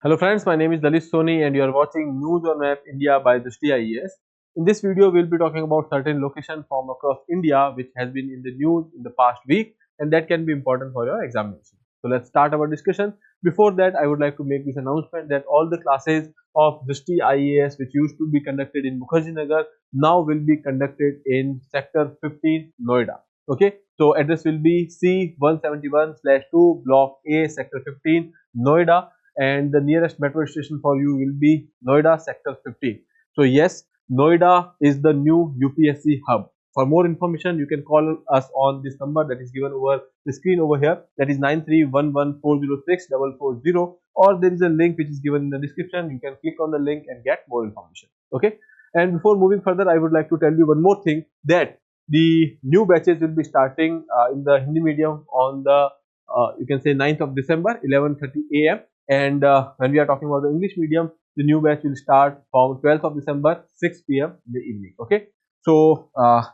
Hello friends, my name is Dalit Soni and you are watching News on Map India by Drishti IAS. In this video, we will be talking about certain locations from across India which has been in the news in the past week and that can be important for your examination. So let's start our discussion. Before that, I would like to make this announcement that all the classes of Drishti IAS which used to be conducted in Mukherjee Nagar now will be conducted in Sector 15 Noida. Okay, so address will be C171/2 Block A Sector 15 Noida, and the nearest metro station for you will be Noida Sector 15. So yes, Noida is the new UPSC hub. For more information, you can call us on this number that is given over the screen over here, that is 9311406440, or there is a link which is given in the description. You can click on the link and get more information. Okay, and before moving further, I would like to tell you one more thing, that the new batches will be starting in the Hindi medium on the you can say 9th of December 11:30 AM, and when we are talking about the English medium, the new batch will start from 12th of December 6 PM in the evening. Okay, so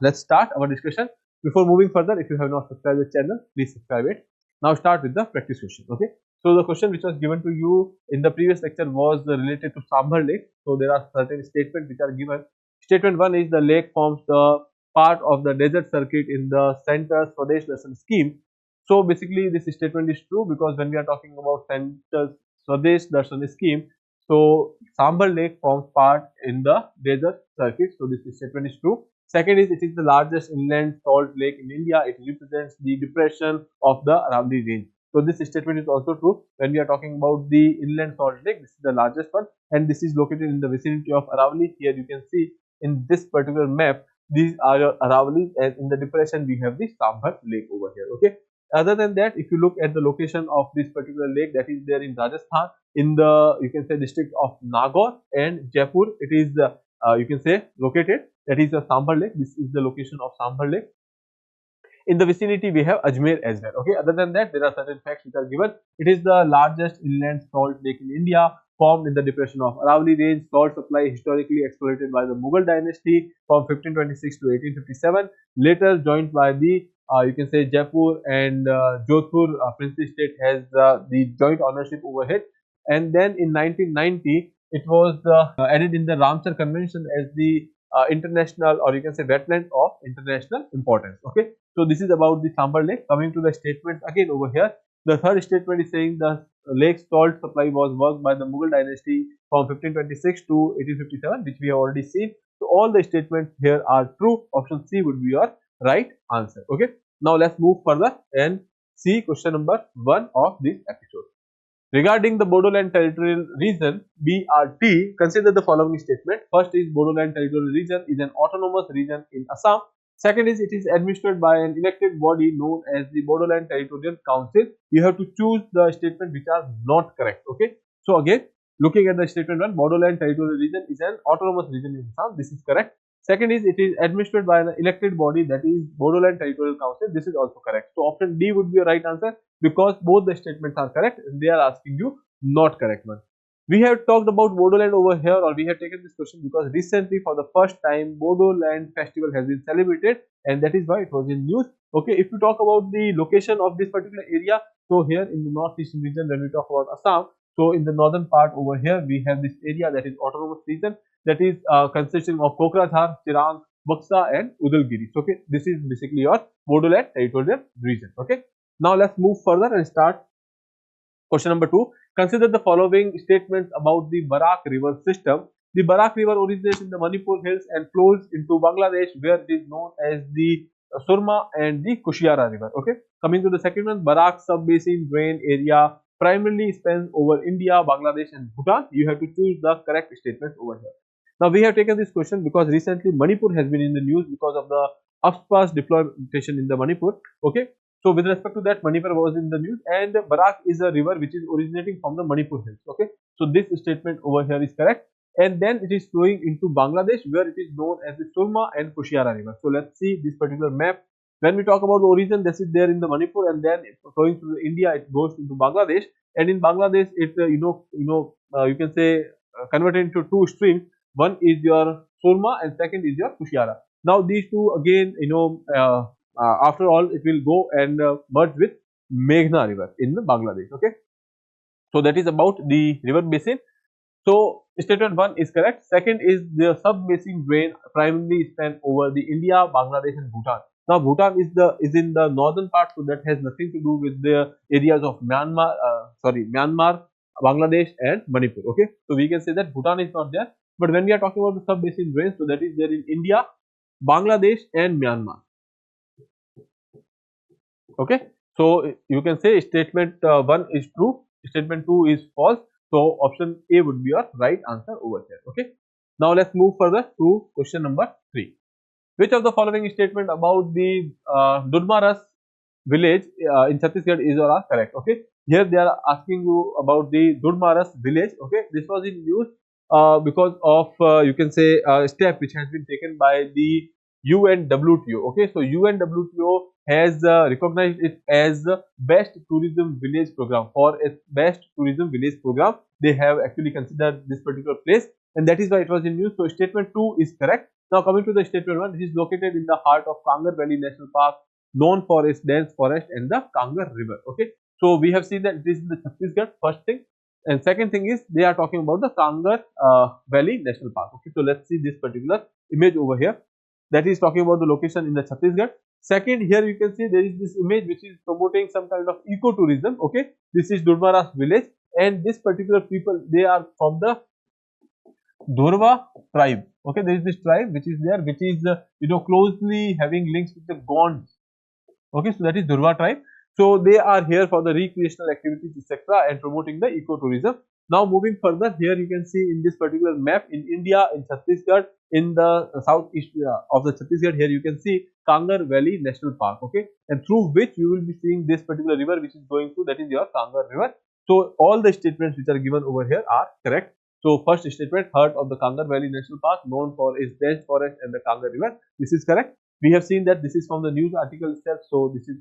let's start our discussion. Before moving further, if you have not subscribed the channel, please subscribe it. Now start with the practice question. Okay, so the question which was given to you in the previous lecture was related to Sambhar Lake. So there are certain statements which are given. Statement 1 is the lake forms the part of the desert circuit in the Center Swadesh Darshan scheme. So basically this statement is true, because when we are talking about Center Swadesh Darshan scheme, so Sambhar Lake forms part in the desert circuit. So this statement is true. Second is, it is the largest inland salt lake in India. It represents the depression of the Aravalli range. So this statement is also true. When we are talking about the inland salt lake, this is the largest one, and this is located in the vicinity of Aravalli. Here you can see in this particular map, these are your Aravalli, and in the depression we have the Sambhar Lake over here. Okay. Other than that, if you look at the location of this particular lake, that is there in Rajasthan, in the you can say district of Nagaur and Jaipur, it is you can say located. That is the Sambhar Lake. This is the location of Sambhar Lake. In the vicinity, we have Ajmer as well. Okay. Other than that, there are certain facts which are given. It is the largest inland salt lake in India, formed in the depression of Aravalli range. Salt supply historically exploited by the Mughal dynasty from 1526 to 1857. Later joined by the you can say Jaipur and Jodhpur princely state has the joint ownership over it. And then in 1990, it was added in the Ramsar Convention as the international, or you can say wetland of international importance. Okay, so this is about the Sambhar Lake. Coming to the statements again over here, the third statement is saying the lake's salt supply was worked by the Mughal dynasty from 1526 to 1857, which we have already seen. So all the statements here are true. Option C would be your right answer. Okay, now let's move further and see question number 1 of this episode. Regarding the Bodoland Territorial Region, BRT, consider the following statement. First is, Bodoland Territorial Region is an autonomous region in Assam. Second is, it is administered by an elected body known as the Bodoland Territorial Council. You have to choose the statement which are not correct. Okay, so again, looking at the statement 1, Bodoland Territorial Region is an autonomous region in Assam. This is correct. Second is, it is administered by an elected body, that is Bodoland Territorial Council. This is also correct. So option D would be a right answer, because both the statements are correct and they are asking you not correct one. We have talked about Bodoland over here, or we have taken this question because recently for the first time Bodoland festival has been celebrated, and that is why it was in news. Okay, if you talk about the location of this particular area, so here in the northeastern region, when we talk about Assam, so in the northern part over here we have this area that is autonomous region, that is consisting of Kokrajhar, Chirang, Buxa and Udalgiri. So, okay, this is basically your Bodoland Territorial Region. Okay, now let's move further and start question number 2. Consider the following statements about the Barak River system. The Barak River originates in the Manipur hills and flows into Bangladesh, where it is known as the Surma and the Kushiara River. Okay, coming to the second one, Barak sub-basin drain area primarily spans over India, Bangladesh and Bhutan. You have to choose the correct statement over here. Now we have taken this question because recently Manipur has been in the news because of the UPSPA's deployment in the Manipur. Okay, so with respect to that, Manipur was in the news, and Barak is a river which is originating from the Manipur hills. Okay, so this statement over here is correct, and then it is flowing into Bangladesh, where it is known as the Surma and Kushiara river. So let's see this particular map. When we talk about the origin, this is there in the Manipur, and then flowing through India, it goes into Bangladesh, and in Bangladesh, it you can say converted into two streams. One is your Surma and second is your Kushiara. Now these two again, after all, it will go and merge with Meghna river in Bangladesh. Okay, So that is about the river basin. So statement 1 is correct. Second is the sub-basin drain primarily span over the India, Bangladesh and Bhutan. Now Bhutan is in the northern part, so that has nothing to do with the areas of Myanmar, Bangladesh and Manipur. Okay, so we can say that Bhutan is not there. But when we are talking about the sub-basin drains, so that is there in India, Bangladesh and Myanmar. Okay, so you can say statement 1 is true, statement 2 is false. So option A would be your right answer over here. Okay, now let's move further to question number 3. Which of the following statement about the Durmaras village in Chhattisgarh is or are correct? Okay, here they are asking you about the Durmaras village. Okay, this was in news because of you can say a step which has been taken by the UNWTO. Okay, so UNWTO has recognized it as the best tourism village program. For its best tourism village program, they have actually considered this particular place, and that is why it was in news. So statement 2 is correct. Now coming to the statement 1, it is located in the heart of Kangar Valley National Park, known for its dense forest and the Kangar River. Okay, so we have seen that it is in the Chhattisgarh, first thing, and second thing is they are talking about the Kangar Valley National Park. Okay, so let's see this particular image over here. That is talking about the location in the Chhattisgarh. Second, here you can see there is this image which is promoting some kind of ecotourism. Okay, this is Durmaras village, and this particular people, they are from the Dhurva tribe. Okay, there is this tribe which is there, which is closely having links with the Gonds. Okay, so that is Dhurva tribe. So they are here for the recreational activities, etc., and promoting the ecotourism. Now moving further, here you can see in this particular map in India, in Chhattisgarh, in the southeast of the Chhattisgarh, here you can see Kangar Valley National Park. Okay, and through which you will be seeing this particular river which is going through, that is your Kangar River. So all the statements which are given over here are correct. So first statement, heart of the Kangar Valley National Park, known for its dense forest and the Kangar River. This is correct. We have seen that this is from the news article itself, so this is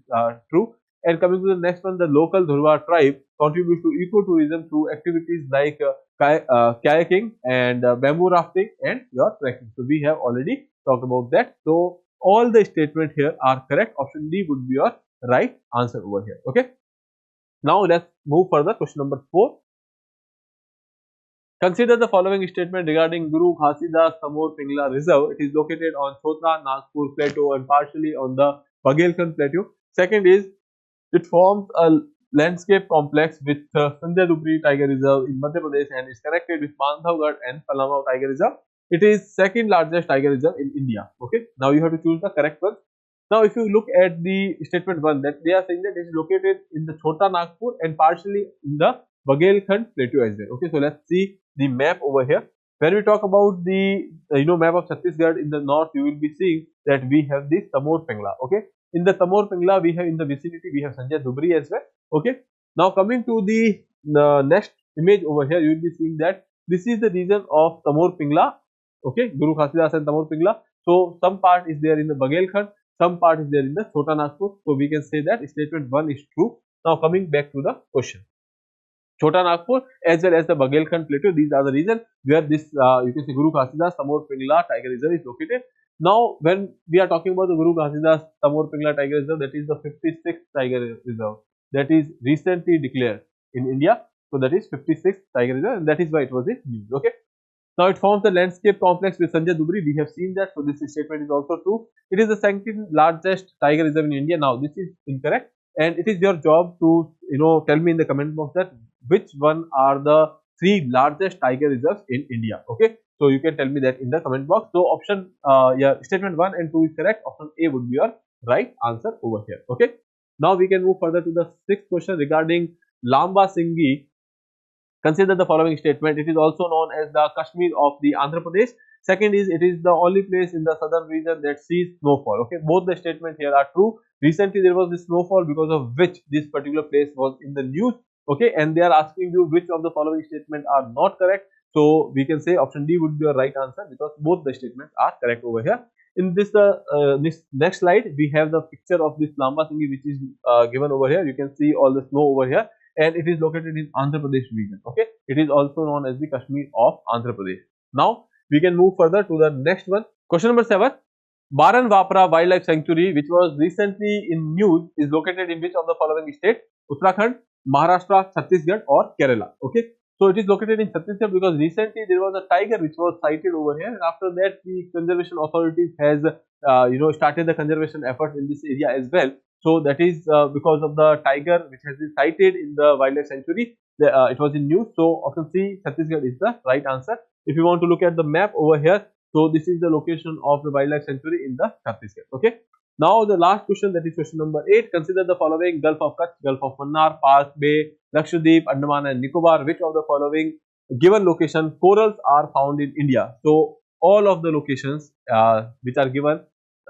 true. And coming to the next one, the local Dhurva tribe contributes to ecotourism through activities like kayaking and bamboo rafting and your trekking. So we have already talked about that. So all the statements here are correct. Option D would be your right answer over here. Okay. Now let's move further. Question number 4. Consider the following statement regarding Guru Ghasidas Samor Pingla Reserve. It is located on Chhota Nagpur Plateau and partially on the Baghelkhand Plateau. Second is, it forms a landscape complex with Sanjay Dubri Tiger Reserve in Madhya Pradesh and is connected with Bandhavgarh and Palama Tiger Reserve. It is second largest tiger reserve in India. Okay, now you have to choose the correct one. Now if you look at the statement 1, that they are saying that it is located in the Chhota Nagpur and partially in the Baghelkhand Plateau as well. Okay, so let's see the map over here. When we talk about the map of Chhattisgarh in the north, you will be seeing that we have the Samor Pingla. Okay, in the Samor Pingla, we have in the vicinity we have Sanjay Dubri as well. Okay, now coming to the next image over here, you will be seeing that this is the region of Samor Pingla. Okay, Guru Ghasidas and Samor Pingla. So some part is there in the Baghelkhand, some part is there in the Chhota Nagpur. So we can say that statement 1 is true. Now coming back to the question. Chhota Nagpur as well as the Baghelkhand Plateau, these are the regions where this you can say Guru Ghasidas Samor Pingla Tiger Reserve is located. Now when we are talking about the Guru Ghasidas Samor Pingla Tiger Reserve, that is the 56th Tiger Reserve that is recently declared in India. So that is 56th Tiger Reserve, and that is why it was in news. Okay. Now it forms the landscape complex with Sanjay Dubri. We have seen that, so this statement is also true. It is the second largest tiger reserve in India. Now this is incorrect, and it is your job to tell me in the comment box that which one are the 3 largest tiger reserves in India. Okay, so you can tell me that in the comment box. So option statement 1 and 2 is correct. Option A would be your right answer over here. Okay, now we can move further to the 6th question regarding Lamba Singhi. Consider the following statement. It is also known as the Kashmir of the Andhra Pradesh. Second is, it is the only place in the southern region that sees snowfall. Okay, both the statements here are true. Recently there was this snowfall because of which this particular place was in the news. Okay, and they are asking you which of the following statements are not correct. So we can say option D would be your right answer because both the statements are correct over here. In this next slide, we have the picture of this Lamba Singhi which is given over here. You can see all the snow over here, and it is located in Andhra Pradesh region. Okay, it is also known as the Kashmir of Andhra Pradesh. Now we can move further to the next one. Question number 7. Baran Vapra Wildlife Sanctuary, which was recently in news, is located in which of the following state? Uttarakhand, Maharashtra, Chhattisgarh or Kerala. Okay. So it is located in Chhattisgarh because recently there was a tiger which was sighted over here, and after that the conservation authorities has started the conservation effort in this area as well. So that is because of the tiger which has been sighted in the wildlife sanctuary. It was in news. So option C, Chhattisgarh is the right answer. If you want to look at the map over here, so this is the location of the wildlife sanctuary in the Chhattisgarh. Okay. Now the last question, that is question number 8. Consider the following: Gulf of Kutch, Gulf of Mannar, Park Bay, Lakshadweep, Andaman and Nicobar. Which of the following given location corals are found in India? So all of the locations which are given,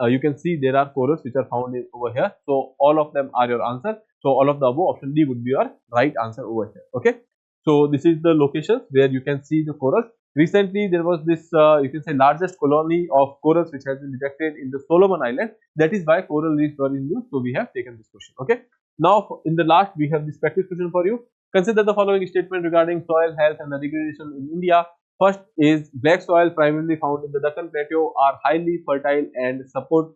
you can see there are corals which are found over here. So all of them are your answer. So all of the above, option D would be your right answer over here. Okay. So this is the locations where you can see the corals. Recently, there was this, you can say, largest colony of corals which has been detected in the Solomon Island. That is why coral reefs were in use. So we have taken this question. Okay. Now, in the last, we have this practice question for you. Consider the following statement regarding soil health and the degradation in India. First is black soil primarily found in the Deccan Plateau are highly fertile and support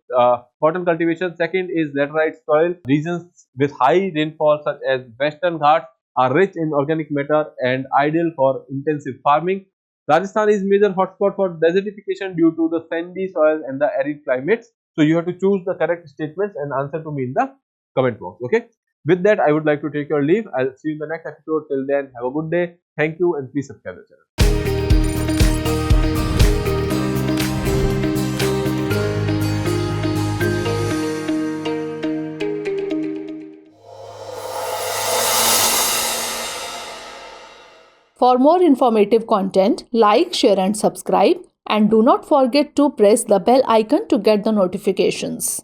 cotton cultivation. Second is laterite soil. Regions with high rainfall such as Western Ghats are rich in organic matter and ideal for intensive farming. Rajasthan is major hotspot for desertification due to the sandy soil and the arid climates. So you have to choose the correct statements and answer to me in the comment box. Okay. With that, I would like to take your leave. I'll see you in the next episode. Till then, have a good day. Thank you and please subscribe the channel. For more informative content, like, share and subscribe, and do not forget to press the bell icon to get the notifications.